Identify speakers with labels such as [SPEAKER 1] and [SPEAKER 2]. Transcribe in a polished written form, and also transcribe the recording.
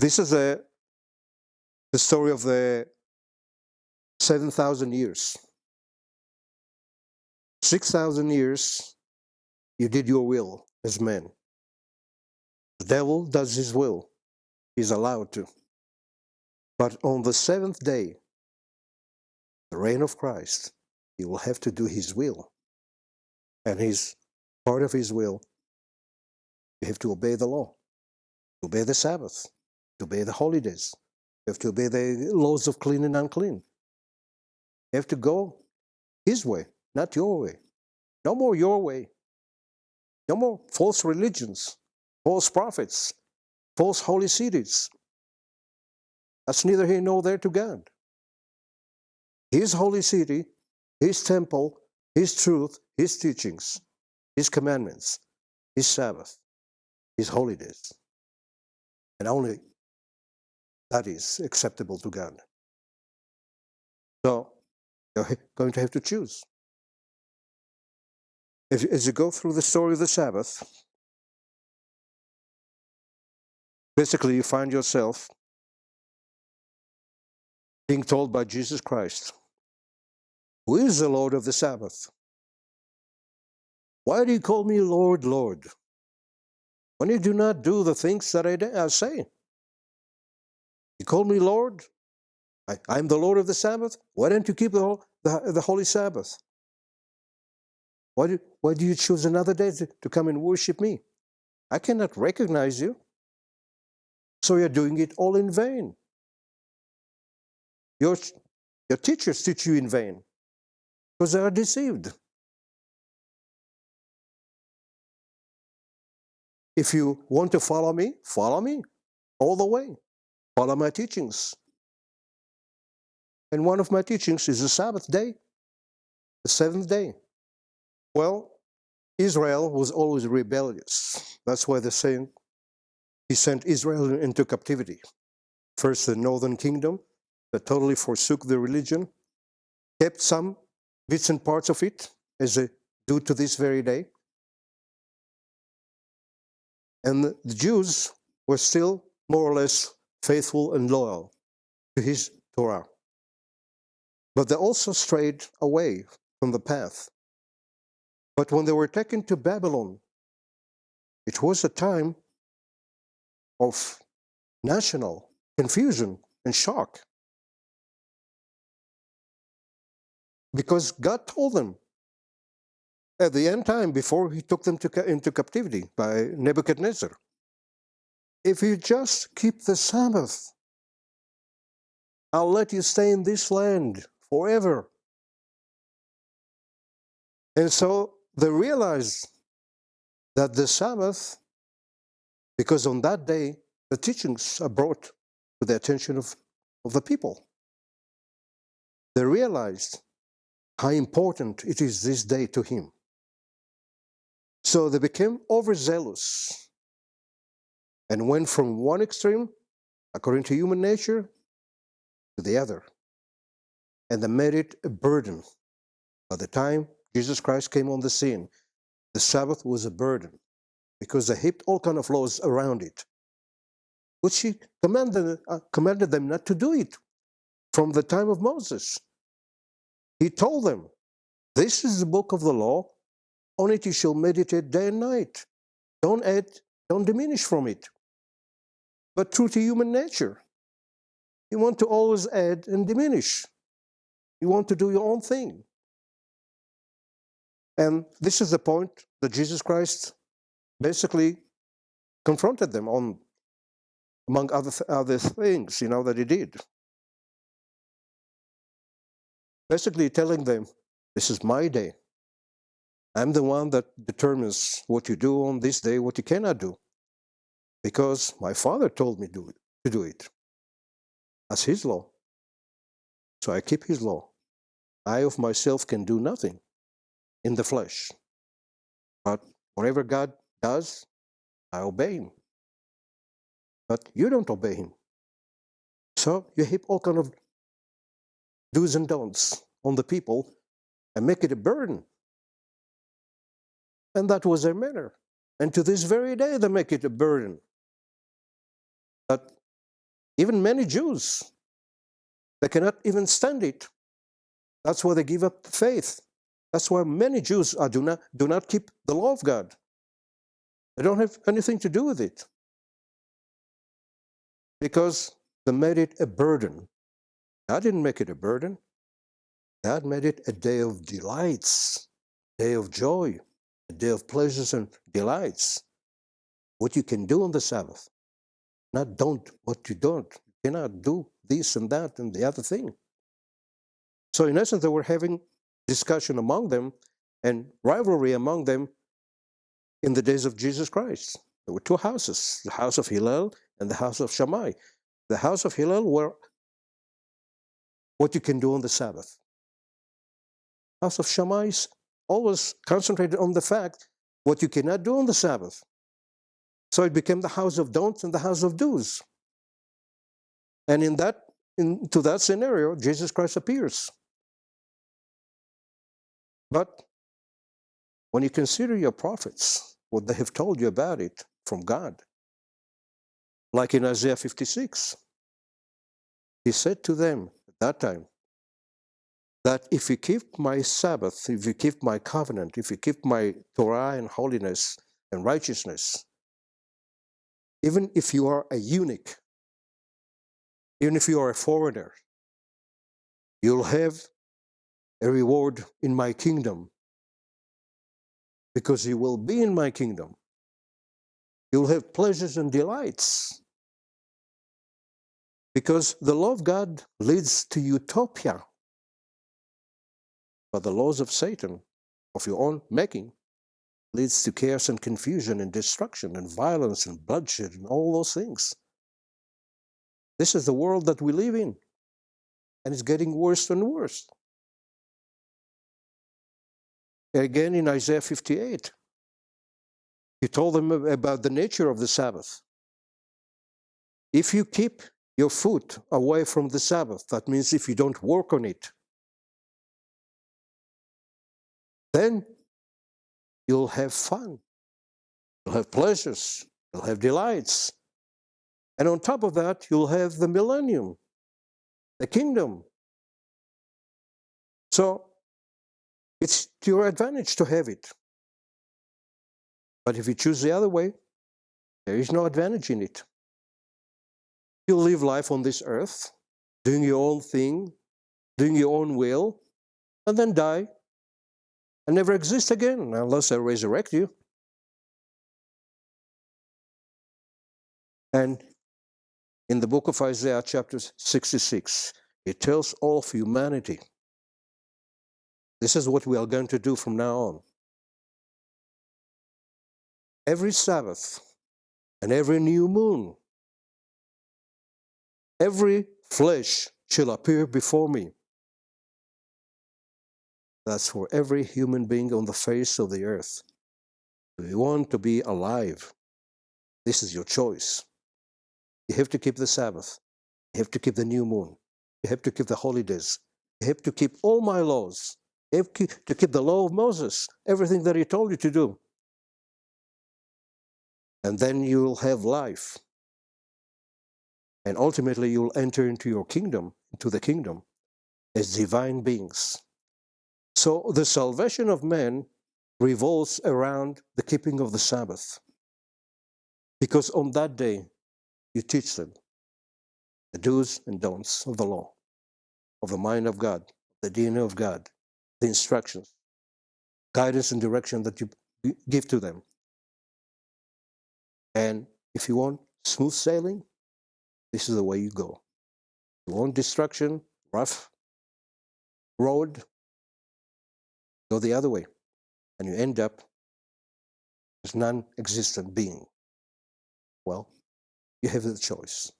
[SPEAKER 1] This is the story of the 7,000 years. 6,000 years, you did your will as men. The devil does his will. He's allowed to. But on the seventh day, the reign of Christ, he will have to do his will. And his part of his will, you have to obey the law, to obey the Sabbath, to obey the holidays. You have to obey the laws of clean and unclean. You have to go his way, not your way. No more your way. No more false religions, false prophets, false holy cities. That's neither here nor there to God. His holy city, his temple, his truth, his teachings, his commandments, his Sabbath, his holidays. And only that is acceptable to God. So you're going to have to choose. As you go through the story of the Sabbath, basically you find yourself being told by Jesus Christ, who is the Lord of the Sabbath? Why do you call me Lord, Lord, when you do not do the things that I say? You call me Lord? I'm the Lord of the Sabbath? Why don't you keep the Holy Sabbath? Why do you choose another day to come and worship me? I cannot recognize you. So you're doing it all in vain. Your teachers teach you in vain because they are deceived. If you want to follow me all the way. Follow my teachings. And one of my teachings is the Sabbath day, the seventh day. Well, Israel was always rebellious. That's why they're saying he sent Israel into captivity. First, the northern kingdom that totally forsook the religion, kept some bits and parts of it, as they do to this very day. And the Jews were still more or less faithful and loyal to his Torah. But they also strayed away from the path. But when they were taken to Babylon, it was a time of national confusion and shock. Because God told them at the end time, before he took them into captivity by Nebuchadnezzar, if you just keep the Sabbath, I'll let you stay in this land forever. And so they realized that the Sabbath, because on that day, the teachings are brought to the attention of the people. They realized how important it is this day to him. So they became overzealous and went from one extreme, according to human nature, to the other. And they made it a burden. By the time Jesus Christ came on the scene, the Sabbath was a burden because they heaped all kinds of laws around it, which he commanded them not to do it from the time of Moses. He told them, this is the book of the law, on it you shall meditate day and night. Don't add, don't diminish from it. But true to human nature, you want to always add and diminish. You want to do your own thing. And this is the point that Jesus Christ basically confronted them on, among other things, that he did. Basically telling them, this is my day. I'm the one that determines what you do on this day, what you cannot do. Because my Father told me to do it. That's his law. So I keep his law. I of myself can do nothing in the flesh. But whatever God does, I obey him. But you don't obey him. So you heap all kind of do's and don'ts on the people and make it a burden. And that was their manner. And to this very day, they make it a burden. But Even many Jews, they cannot even stand it. That's why they give up faith. That's why many Jews do not keep the law of God. They don't have anything to do with it. Because they made it a burden. God didn't make it a burden. God made it a day of delights, a day of joy, a day of pleasures and delights. What you can do on the Sabbath, not don't what you don't. You cannot do this and that and the other thing. So in essence, they were having discussion among them and rivalry among them in the days of Jesus Christ. There were two houses, the house of Hillel and the house of Shammai. The house of Hillel were what you can do on the Sabbath. House of Shammai is always concentrated on the fact what you cannot do on the Sabbath. So it became the house of don'ts and the house of do's. And into that scenario, Jesus Christ appears. But when you consider your prophets, what they have told you about it from God, like in Isaiah 56, he said to them at that time, that if you keep my Sabbath, if you keep my covenant, if you keep my Torah and holiness and righteousness, even if you are a eunuch, even if you are a foreigner, you'll have a reward in my kingdom, because you will be in my kingdom. You'll have pleasures and delights, because the law of God leads to utopia, but the laws of Satan, of your own making, leads to chaos and confusion and destruction and violence and bloodshed and all those things. This is the world that we live in, and it's getting worse and worse. Again, in Isaiah 58, he told them about the nature of the Sabbath. If you keep your foot away from the Sabbath, that means if you don't work on it, then you'll have fun, you'll have pleasures, you'll have delights. And on top of that, you'll have the millennium, the kingdom. So it's to your advantage to have it. But if you choose the other way, there is no advantage in it. You'll live life on this earth, doing your own thing, doing your own will, and then die and never exist again unless I resurrect you. And in the book of Isaiah, chapter 66, it tells all of humanity, this is what we are going to do from now on. Every Sabbath and every new moon, every flesh shall appear before me. That's for every human being on the face of the earth. If you want to be alive, this is your choice. You have to keep the Sabbath. You have to keep the new moon. You have to keep the holidays. You have to keep all my laws. You have to keep the law of Moses, everything that he told you to do. And then you'll have life. And ultimately, you'll enter into your kingdom, into the kingdom, as divine beings. So the salvation of man revolves around the keeping of the Sabbath. Because on that day, you teach them the do's and don'ts of the law, of the mind of God, the DNA of God, the instructions, guidance and direction that you give to them. And if you want smooth sailing, this is the way you go. If you want destruction, rough road, go the other way. And you end up as non-existent being. Well, you have the choice.